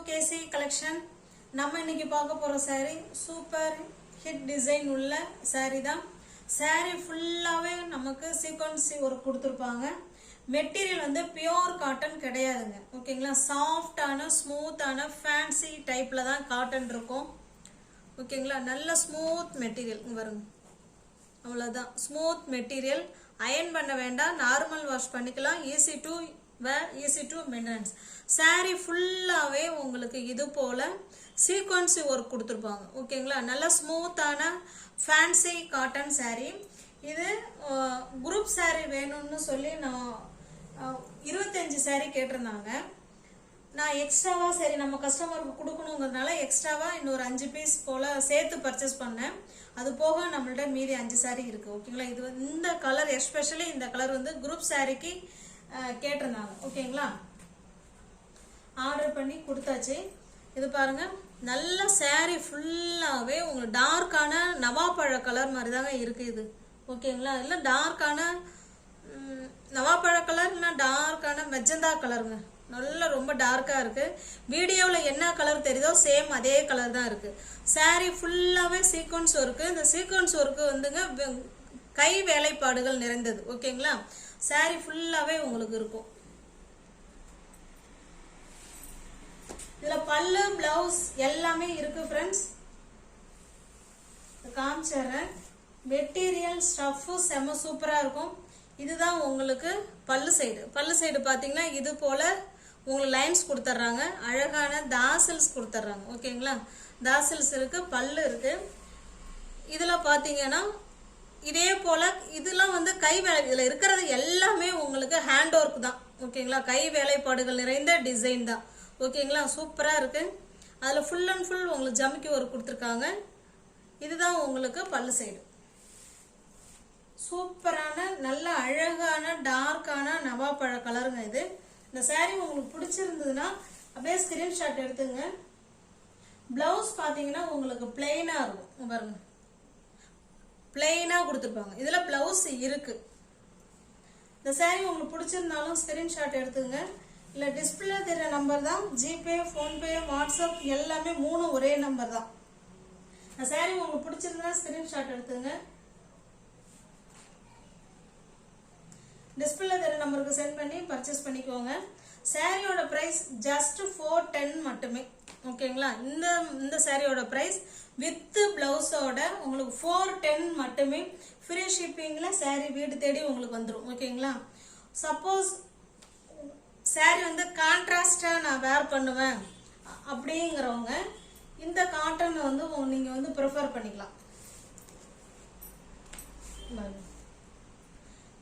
கேசி collection. நம்ம இன்னைக்கு பார்க்க போற saree சூப்பர் ஹிட் டிசைன் உள்ள saree தான். saree ஃபுல்லாவே நமக்கு சீக்வென்ஸ் ஒர்க் கொடுத்திருப்பாங்க. மெட்டீரியல் வந்து பியூர் காட்டன் கிடையாதுங்க. ஓகேங்களா, சாஃப்டான ஸ்மூத்தான ஃபேன்சி டைப்ல தான் காட்டன் இருக்கும். ஓகேங்களா, நல்ல ஸ்மூத் மெட்டீரியல் பாருங்க. அவ்வளவுதான், ஸ்மூத் மெட்டீரியல். அயன் பண்ண வேண்டாம், நார்மல் வாஷ் பண்ணிக்கலாம். Easy to wear, easy to maintenance. saree ஃபுல்லாவே உங்களுக்கு இது போல சீக்வென்ஸ் ஒர்க் கொடுத்துருப்பாங்க. ஓகேங்களா, நல்ல ஸ்மூத்தான ஃபேன்சி காட்டன் saree. இது குரூப் saree வேணும்னு சொல்லி நான் 25 saree கேட்டிருந்தாங்க. நான் எக்ஸ்ட்ராவா சரி நம்ம கஸ்டமருக்கு கொடுக்கணுங்கிறதுனால எக்ஸ்ட்ராவா இன்னொரு 5 பீஸ் போல சேர்த்து பர்ச்சேஸ் பண்ணேன். அது போக நம்மள்ட்ட மீதி 5 saree இருக்கு. ஓகேங்களா, இது இந்த கலர் எஸ்பெஷலி இந்த கலர் வந்து குரூப் சாரிக்கு கேட்டிருந்தாங்க. ஓகேங்களா, ஆர்டர் பண்ணி கொடுத்தாச்சு. இது பாருங்க, நல்ல saree ஃபுல்லாவே உங்களுக்கு டார்க்கான நவாப்பழ கலர் மாதிரி தாங்க இருக்கு இது. ஓகேங்களா, இல்லை டார்க்கான நவாப்பழ கலர், இல்லை டார்க்கான மெஜந்தா கலருங்க. நல்ல ரொம்ப டார்க்கா இருக்கு. வீடியோவில் என்ன கலர் தெரியுதோ சேம் அதே கலர் தான் இருக்கு. saree ஃபுல்லாவே சீக்வன்ஸ் ஒர்க்கு. இந்த சீக்வன்ஸ் ஒர்க்கு வந்துங்க கை வேலைப்பாடுகள் நிறைந்தது. ஓகேங்களா, saree ஃபுல்லாவே உங்களுக்கு இருக்கும். இதுல பல்லு பிளவுஸ் எல்லாமே இருக்கு ஃப்ரெண்ட்ஸ். காமிச்சறேன். மெட்டீரியல் ஸ்டஃப் செம சூப்பரா இருக்கும். இதுதான் உங்களுக்கு பல்லு சைடு. பல்லு சைடு பாத்தீங்கன்னா இது போல உங்களுக்கு லைன்ஸ் கொடுத்துட்றாங்க. அழகான தாசல்ஸ் கொடுத்துட்றாங்க. ஓகேங்களா, தாசல்ஸ் இருக்கு, பல்லு இருக்கு. இதுல பாத்தீங்கன்னா இதே போல இதெல்லாம் வந்து கை வேலை. இதுல இருக்கிறது எல்லாமே உங்களுக்கு ஹேண்ட் ஒர்க் தான். ஓகேங்களா, கை வேலைப்பாடுகள் நிறைந்த டிசைன் தான். ஓகேங்களா, சூப்பரா இருக்கு. அதுல ஃபுல் அண்ட் ஃபுல் உங்களுக்கு ஜமிக்கி ஒர்க் கொடுத்துருக்காங்க. இதுதான் உங்களுக்கு பல்லு சைடு. சூப்பரான நல்ல அழகான டார்க்கான நவாப்பழ கலருங்க இது. இந்த saree உங்களுக்கு பிடிச்சிருந்ததுன்னா அப்படியே ஸ்கிரீன்ஷாட் எடுத்துங்க. பிளவுஸ் பாத்தீங்கன்னா உங்களுக்கு பிளெயினா இருக்கும் பாருங்க, பிளெயினா கொடுத்துருப்பாங்க. இதுல பிளவுஸ் இருக்கு. இந்த saree உங்களுக்கு பிடிச்சிருந்தாலும் ஸ்கிரீன்ஷாட் எடுத்துங்க. இல்ல டிஸ்பிளே தெரிய நம்பர் தான். ஜிபே, போன்பே, வாட்ஸ்அப் எல்லாமே 3 ஒரே நம்பர் தான். இந்த saree உங்களுக்கு பிடிச்சிருந்தா ஸ்கிரீன்ஷாட் எடுத்துங்க. டிஸ்பிளே தெரிய நம்பருக்கு சென்ட் பண்ணி பர்ச்சேஸ் பண்ணிக்கோங்க. சாரியோட பிரைஸ் ஜஸ்ட் 410 மட்டுமே. ஓகேங்களா, இந்த சாரியோட பிரைஸ் வித் பிளவுஸோட உங்களுக்கு 410 மட்டுமே. ஃப்ரீ ஷிப்பிங்ல சாரி வீடு தேடி உங்களுக்கு வந்துடும். ஓகேங்களா, சப்போஸ் சாரி வந்து கான்ட்ராஸ்டா நான் வேர் பண்ணுவேன் அப்படிங்கிறவங்க இந்த காட்டன் வந்து நீங்க வந்து ப்ரிஃபர் பண்ணிக்கலாம்.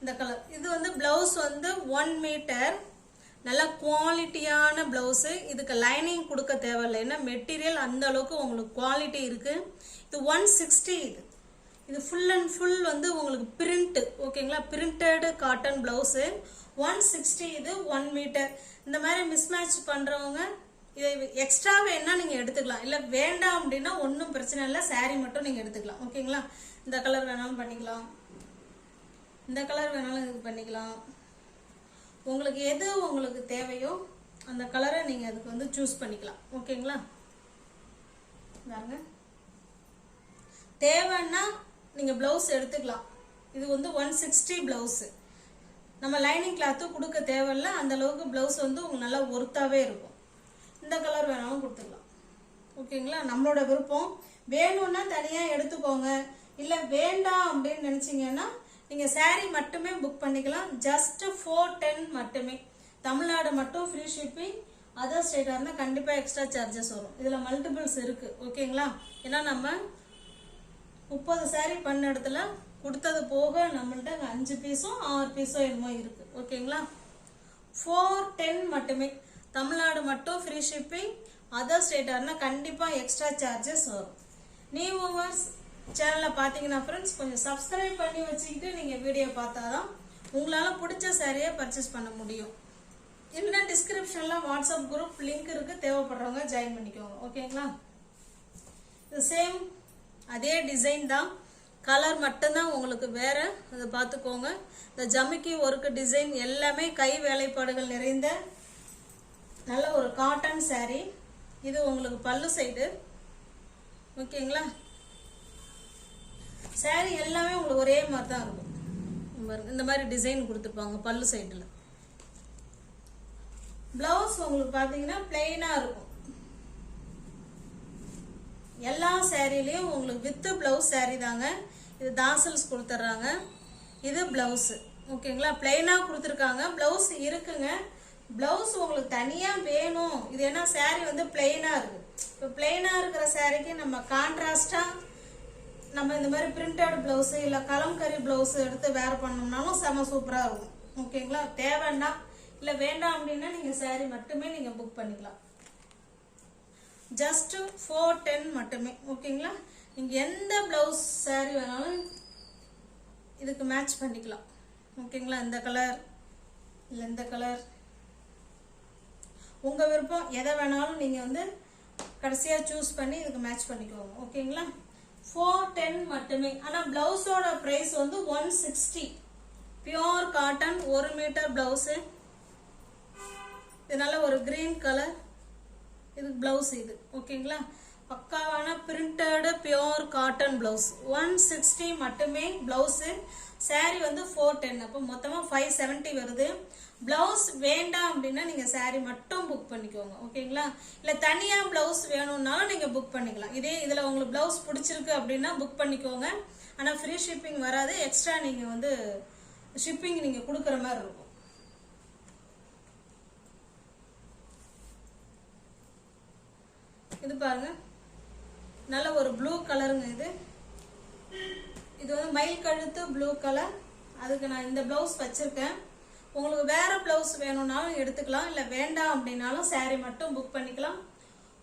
இந்த கலர் இது வந்து பிளவுஸ் வந்து 1 மீட்டர் நல்ல குவாலிட்டியான பிளவுஸ். இதுக்கு லைனிங் கொடுக்க தேவையில்லை, ஏன்னா மெட்டீரியல் அந்த அளவுக்கு உங்களுக்கு குவாலிட்டி இருக்கு. இது 160. இது ஃபுல் அண்ட் ஃபுல் வந்து உங்களுக்கு பிரிண்ட். ஓகேங்களா, பிரிண்டட் காட்டன் பிளவுஸ் 160. இது 1 மீட்டர். இந்த மாதிரி மிஸ்மேட்ச் பண்றவங்க இதை எக்ஸ்ட்ரா வேணா நீங்க எடுத்துக்கலாம், இல்ல வேண்டாம் அப்படின்னா ஒன்றும் பிரச்சனை இல்லை, saree மட்டும் நீங்க எடுத்துக்கலாம். ஓகேங்களா, இந்த கலர் வேணாலும் பண்ணிக்கலாம், இந்த கலர் வேணாலும் இது பண்ணிக்கலாம். உங்களுக்கு எது உங்களுக்கு தேவையோ அந்த கலரை நீங்க அதுக்கு வந்து சூஸ் பண்ணிக்கலாம். ஓகேங்களா, தேவைன்னா நீங்க பிளவுஸ் எடுத்துக்கலாம். இது வந்து 160 பிளவுஸ். நம்ம லைனிங் கிளாத்து கொடுக்க தேவையில்ல, அந்த அளவுக்கு பிளவுஸ் வந்து உங்களுக்கு நல்லா ஒர்த்தாவே இருக்கும். இந்த கலர் வேணாலும் கொடுத்துக்கலாம். ஓகேங்களா, நம்மளோட விருப்பம். வேணும்னா தனியா எடுத்துக்கோங்க, இல்ல வேண்டாம் அப்படின்னு நினைச்சீங்கன்னா நீங்க saree மட்டுமே புக் பண்ணிக்கலாம். ஜஸ்ட் 410 மட்டுமே. தமிழ்நாடு மட்டும் ஃப்ரீ ஷிப்பிங். அதர் ஸ்டேட்டா இருந்தா கண்டிப்பா எக்ஸ்ட்ரா சார்ஜஸ் வரும். இதுல மல்டிபிள்ஸ் இருக்கு. ஓகேங்களா, ஏன்னா நம்ம 30 saree பண்ண இடத்துல கொடுத்தது போக நம்மள்ட்ட 5 பீஸோ 6 பீஸோ என்னமோ இருக்கு. ஓகேங்களா, 410 மட்டுமே. தமிழ்நாடு மட்டும் ஃப்ரீ ஷிப்பிங். அதர் ஸ்டேட்டா இருந்தா கண்டிப்பா எக்ஸ்ட்ரா சார்ஜஸ் வரும். நியூ வியூவர்ஸ் சேனலை பார்த்தீங்கன்னா ஃப்ரெண்ட்ஸ் கொஞ்சம் சப்ஸ்கிரைப் பண்ணி வச்சுக்கிட்டு நீங்கள் வீடியோ பார்த்தாதான் உங்களால் பிடிச்ச சாரியை பர்ச்சேஸ் பண்ண முடியும். இல்லைன்னா டிஸ்கிரிப்ஷனில் வாட்ஸ்அப் குரூப் லிங்க் இருக்கு, தேவைப்படுறவங்க ஜாயின் பண்ணிக்கோங்க. ஓகேங்களா, இது சேம் அதே டிசைன் தான், கலர் மட்டும்தான் உங்களுக்கு வேற. அதை பார்த்துக்கோங்க. இந்த ஜமிக்கி ஒர்க்கு டிசைன் எல்லாமே கை வேலைப்பாடுகள் நிறைந்த நல்ல ஒரு காட்டன் saree. இது உங்களுக்கு பல்லு சைடு. ஓகேங்களா? saree எல்லாமே உங்களுக்கு ஒரே மாதிரி தான் இருக்கும். இந்த மாதிரி டிசைன் கொடுத்துருப்பாங்க பல்லு சைடில். பிளவுஸ் உங்களுக்கு பார்த்தீங்கன்னா பிளெயினா இருக்கும். எல்லா சாரிலையும் உங்களுக்கு வித் பிளவுஸ் saree தாங்க. இது தாசல்ஸ் கொடுத்துட்றாங்க. இது பிளவுஸ். ஓகேங்களா? பிளெயினா கொடுத்துருக்காங்க. பிளவுஸ் இருக்குங்க. பிளவுஸ் உங்களுக்கு தனியாக வேணும். இது என்ன saree வந்து பிளெயினா இருக்கு. இப்போ பிளெயினா இருக்கிற சாரிக்கு நம்ம கான்ட்ராஸ்டா நம்ம இந்த மாதிரி பிரிண்டட் பிளவுஸ் இல்லை கலம்கரி பிளவுஸ் எடுத்து வேர் பண்ணோம்னாலும் செம சூப்பராக இருக்கும். ஓகேங்களா? தேவைன்னா இல்லை வேண்டாம் அப்படின்னா நீங்கள் saree மட்டுமே நீங்கள் புக் பண்ணிக்கலாம். ஜஸ்ட் 410 மட்டுமே. ஓகேங்களா? நீங்கள் எந்த பிளவுஸ் saree வேணாலும் இதுக்கு மேட்ச் பண்ணிக்கலாம். ஓகேங்களா? இந்த கலர் இல்லை இந்த கலர் உங்கள் விருப்பம், எதை வேணாலும் நீங்கள் வந்து கடைசியாக சூஸ் பண்ணி இதுக்கு மேட்ச் பண்ணிக்குவோங்க. ஓகேங்களா? 410 மட்டுமே. ஆனால் பிளவுஸோட ப்ரைஸ் வந்து 160. Pure cotton 1 metre blouse. இது நல்ல ஒரு கிரீன் கலர். இது பிளவுஸ் இது. ஓகேங்களா? பக்காவான பிரிண்டட் பியோர் காட்டன் பிளவுஸ் 160 மட்டுமே பிளவுஸு. saree வந்து 410. அப்போ மொத்தமாக 570 வருது. பிளவுஸ் வேண்டாம் அப்படின்னா நீங்கள் saree மட்டும் புக் பண்ணிக்கோங்க. ஓகேங்களா? இல்லை தனியாக பிளவுஸ் வேணும்னாலும் நீங்கள் புக் பண்ணிக்கலாம். இதே இதில் உங்களுக்கு பிளவுஸ் பிடிச்சிருக்கு அப்படின்னா புக் பண்ணிக்கோங்க. ஆனால் ஃப்ரீ ஷிப்பிங் வராது. எக்ஸ்ட்ரா நீங்கள் வந்து ஷிப்பிங் நீங்கள் கொடுக்குற மாதிரி இருக்கும். இது பாருங்க, நல்ல ஒரு ப்ளூ கலருங்க. இது வந்து மயில் கழுத்து ப்ளூ கலர். அதுக்கு நான் இந்த பிளவுஸ் வச்சிருக்கேன். உங்களுக்கு வேற பிளவுஸ் வேணும்னாலும் எடுத்துக்கலாம். இல்லை வேண்டாம் அப்படின்னாலும் saree மட்டும் புக் பண்ணிக்கலாம்.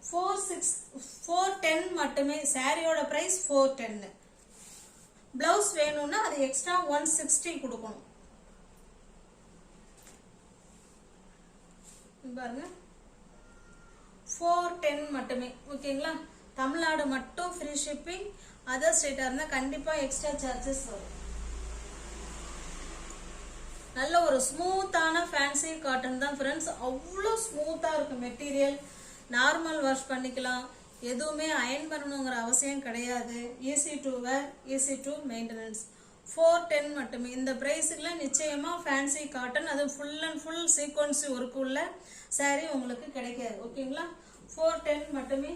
410 மட்டுமே. சாரியோட பிரைஸ் 410. பிளவுஸ் வேணும்னா அது எக்ஸ்ட்ரா 160 கொடுக்கணும். பாருங்க, 410 மட்டுமே. ஓகேங்களா? தமிழ்நாடு மட்டும் ஃப்ரீ ஷிப்பிங். அதர் ஸ்டேட்டா இருந்தா கண்டிப்பா எக்ஸ்ட்ரா சார்ஜஸ் வரும். நல்ல ஒரு ஸ்மூத்தான ஃபேன்சி காட்டன் தான் ஃப்ரெண்ட்ஸ். அவ்வளோ ஸ்மூத்தா இருக்கு மெட்டீரியல். நார்மல் வாஷ் பண்ணிக்கலாம். எதுவுமே அயன் பண்ணணுங்கிற அவசியம் கிடையாது. Easy to wear, easy to maintenance. 410 மட்டுமே. இந்த பிரைஸுக்குள்ள நிச்சயமா ஃபேன்சி காட்டன், அது full and full sequence work உள்ள saree உங்களுக்கு கிடைக்காது. ஓகேங்களா? 410 மட்டுமே.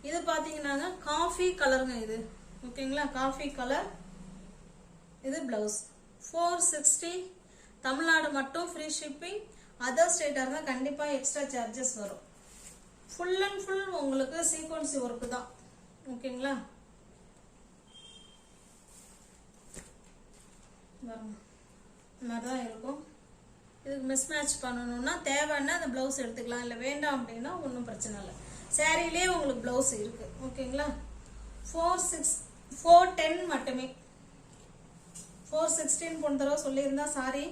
இது பாத்தீங்கன்னா காஃபி கலருங்க இது. ஓகேங்களா? Coffee colour. இது பிளவுஸ் 460. தமிழ்நாடு மட்டும் ஃப்ரீ ஷிப்பிங். அதர் ஸ்டேட்டா இருந்தா கண்டிப்பா எக்ஸ்ட்ரா சார்ஜஸ் வரும். ஃபுல் அண்ட் ஃபுல் உங்களுக்கு சீக்வன்சி ஒர்க் தான். ஓகேங்களா? இந்த மாதிரி தான் இருக்கும். இதுக்கு மிஸ் மேட்ச் பண்ணணும்னா தேவைன்னா அந்த பிளவுஸ் எடுத்துக்கலாம். இல்லை வேண்டாம் அப்படின்னா ஒன்றும் பிரச்சனை இல்லை. சாரிலே உங்களுக்கு பிளவுஸ் இருக்கு. ஓகேங்களா? 410 மட்டுமே. 416 போன தடவை சொல்லியிருந்தா சாரி.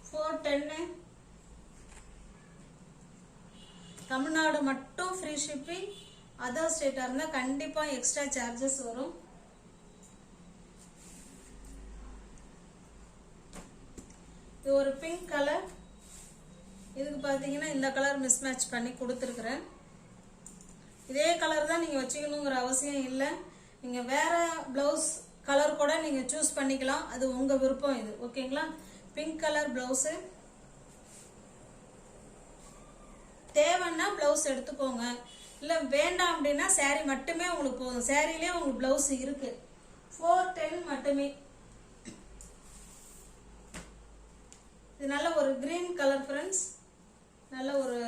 410. தமிழ்நாடு மட்டும் ஃப்ரீ ஷிப்பிங். அதர் ஸ்டேட்டா இருந்தா கண்டிப்பா எக்ஸ்ட்ரா சார்ஜஸ் வரும். இது ஒரு பிங்க் கலர். இதுக்கு பாத்தீங்கன்னா இந்த கலர் மிஸ் மேட்ச் பண்ணி கொடுத்துருக்குறேன். இதே கலர் தான் நீங்க வச்சுக்கணுங்கிற அவசியம் இல்லை. நீங்க வேற பிளவுஸ் கலர் கூட நீங்க சூஸ் பண்ணிக்கலாம். அது உங்க விருப்பம் இது. ஓகேங்களா? Pink colour blouse. தேவைன்னா பிளவுஸ் எடுத்துக்கோங்க. இல்லை வேண்டாம் அப்படின்னா saree மட்டுமே உங்களுக்கு போதும். சாரிலே உங்களுக்கு பிளவுஸ் இருக்கு. 410 மட்டுமே. இது நல்ல ஒரு கிரீன் கலர் ஃப்ரெண்ட்ஸ். நல்ல ஒரு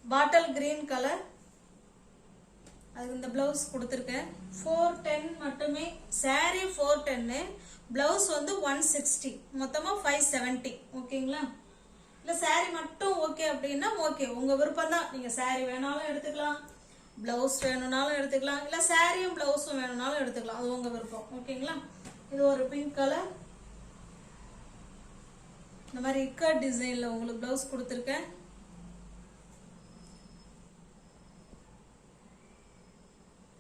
பாட்டில் கிரீன் கலர். அதுக்கு இந்த பிளவுஸ் கொடுத்துருக்கேன். 410 மட்டுமே. saree 410. பிளவுஸ் வந்து 160. மொத்தமா 570. ஓகேங்களா? இல்லை saree மட்டும் ஓகே அப்படின்னா ஓகே, உங்க விருப்பம் தான். நீங்க saree வேணாலும் எடுத்துக்கலாம், பிளவுஸ் வேணும்னாலும் எடுத்துக்கலாம், இல்லை சாரியும் பிளவுஸும் வேணும்னாலும் எடுத்துக்கலாம். அது உங்க விருப்பம். ஓகேங்களா? இது ஒரு பிங்க் கலர். இந்த மாதிரி இக்கட் டிசைன்ல உங்களுக்கு பிளவுஸ் கொடுத்துருக்கேன்.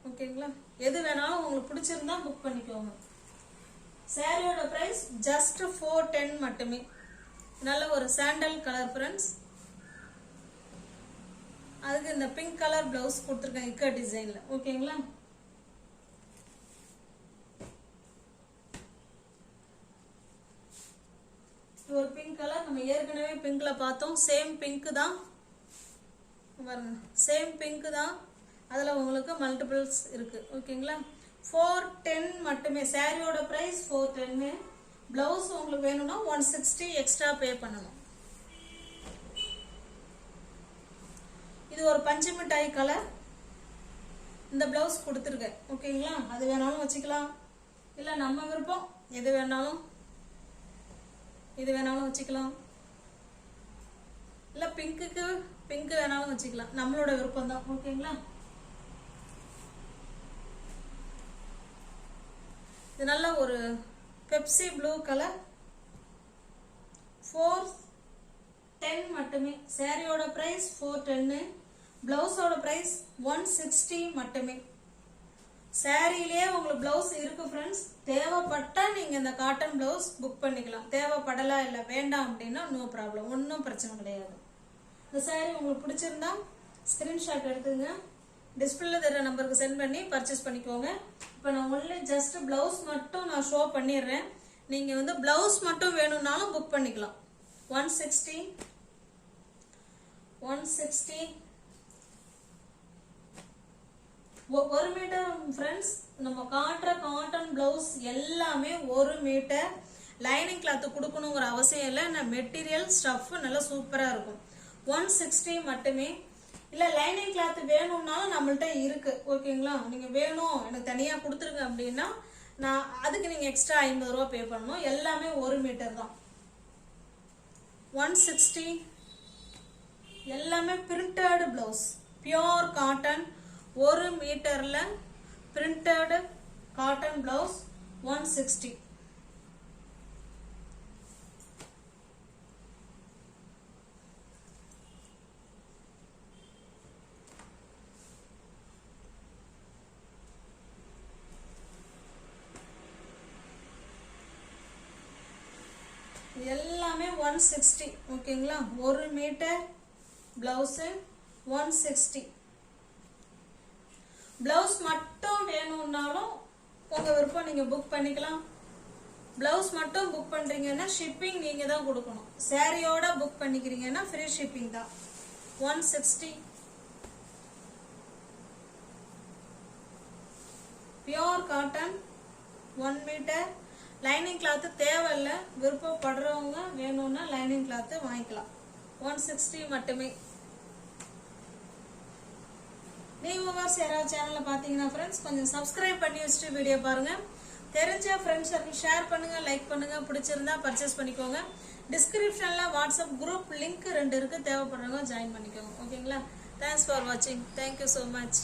ஓகேங்களா? எது வேணாலும் உங்களுக்கு பிடிச்சிருந்தா புக் பண்ணிக்கோங்க. சாரியோட பிரைஸ் ஜஸ்ட் 410 மட்டுமே. நல்ல ஒரு சாண்டல் கலர் ஃப்ரெண்ட்ஸ். அதுக்கு இந்த பிங்க் கலர் பிளவுஸ் கொடுத்துருக்கேன் இக்கா டிசைன்ல. ஓகேங்களா? ஒரு பிங்க் கலர், நம்ம ஏற்கனவே பிங்க்ல பார்த்தோம். சேம் பிங்க் தான், சேம் பிங்க் தான். அதில் உங்களுக்கு மல்டிபிள்ஸ் இருக்கு. ஓகேங்களா? 410 மட்டுமே. சாரியோட பிரைஸ் 410. பிளவுஸ் உங்களுக்கு வேணும்னா 160 எக்ஸ்ட்ரா பே பண்ணணும். இது ஒரு பஞ்சு மிட்டாய் கலர். இந்த பிளவுஸ் கொடுத்துருக்கேன். ஓகேங்களா? அது வேணாலும் வச்சுக்கலாம், இல்லை நம்ம விருப்பம் எது வேணாலும், இது வேணாலும் வச்சுக்கலாம், இல்லை பிங்க்குக்கு பிங்க் வேணாலும் வச்சுக்கலாம், நம்மளோட விருப்பம் தான். ஓகேங்களா? இது நல்ல ஒரு பெப்சி ப்ளூ கலர். 410 மட்டுமே. சாரியோட பிரைஸ் 410. பிளவுஸோட பிரைஸ் 160 மட்டுமே. சாரியிலே உங்களுக்கு பிளவுஸ் இருக்கு ஃப்ரெண்ட்ஸ். தேவைப்பட்டா நீங்க இந்த காட்டன் பிளவுஸ் புக் பண்ணிக்கலாம். தேவைப்படலாம் இல்லை வேண்டாம் அப்படின்னா நோ ப்ராப்ளம், ஒன்றும் பிரச்சனை கிடையாது. இந்த சாரி உங்களுக்கு பிடிச்சிருந்தா ஸ்கிரீன்ஷாட் எடுத்துங்க, டிஸ்பிளேல தெரிய நம்பருக்கு சென்ட் பண்ணி பர்ச்சேஸ் பண்ணிக்கோங்க. இப்போ நான் ஒன்லி ஜஸ்ட் பிளவுஸ் மட்டும் நான் ஷோ பண்ணிடுறேன். நீங்க வந்து பிளவுஸ் மட்டும் வேணும்னாலும் புக் பண்ணிக்கலாம். 160 1 மீட்டர் ஃப்ரெண்ட்ஸ். நம்ம காட்டுற காட்டன் பிளவுஸ் எல்லாமே 1 மீட்டர். லைனிங் கிளாத் கொடுக்கணுங்கிற அவசியம் இல்லை. மெட்டீரியல் ஸ்டஃப் நல்லா சூப்பரா இருக்கும். 160 மட்டுமே. இல்ல லைனிங் கிளாத் வேணும்னாலும் நம்மள்ட்ட இருக்கு. ஓகேங்களா? நீங்க வேணும் எனக்கு தனியா கொடுத்துருங்க அப்படின்னா நான் அதுக்கு நீங்க எக்ஸ்ட்ரா 50 ரூபா பே பண்ணணும். எல்லாமே 1 மீட்டர் தான். 160. எல்லாமே பிரிண்டட் பிளவுஸ், பியோர் காட்டன். 1 மீட்டர்ல பிரிண்டட் காட்டன் பிளவுஸ் 160. எல்லாமே 160. ஓகேங்களா? 1 மீட்டர் பிளவுஸ் 160. பிளவுஸ் மட்டும் வேணும்னாலும் உங்க விருப்பம், நீங்க புக் பண்ணிக்கலாம். பிளவுஸ் மட்டும் புக் பண்றீங்கன்னா ஷிப்பிங் நீங்க தான் கொடுக்கணும். சாரியோட புக் பண்ணிக்கிறீங்கன்னா ஃப்ரீ ஷிப்பிங் தான். 160. Pure cotton 1 metre. Lining cloth தேவையில்லை, விருப்பப்படுறவங்க வேணும்னா லைனிங் கிளாத் வாங்கிக்கலாம். 160 மட்டுமே. வியூவர்ஸ் யாராவது சேனல்ல பாத்தீங்கன்னா ஃப்ரெண்ட்ஸ் கொஞ்சம் சப்ஸ்கிரைப் பண்ணி வச்சுட்டு வீடியோ பாருங்க. தெரிஞ்ச ஃப்ரெண்ட்ஸ் ஷேர் பண்ணுங்க, லைக் பண்ணுங்க. பிடிச்சிருந்தா பர்ச்சேஸ் பண்ணிக்கோங்க. டிஸ்கிரிப்ஷன்ல வாட்ஸ்அப் குரூப் லிங்க் 2 இருக்கு, தேவைப்படுறவங்க ஜாயின் பண்ணிக்கோங்க. ஓகேங்களா? தேங்க்ஸ் ஃபார் வாட்சிங். Thank you so much.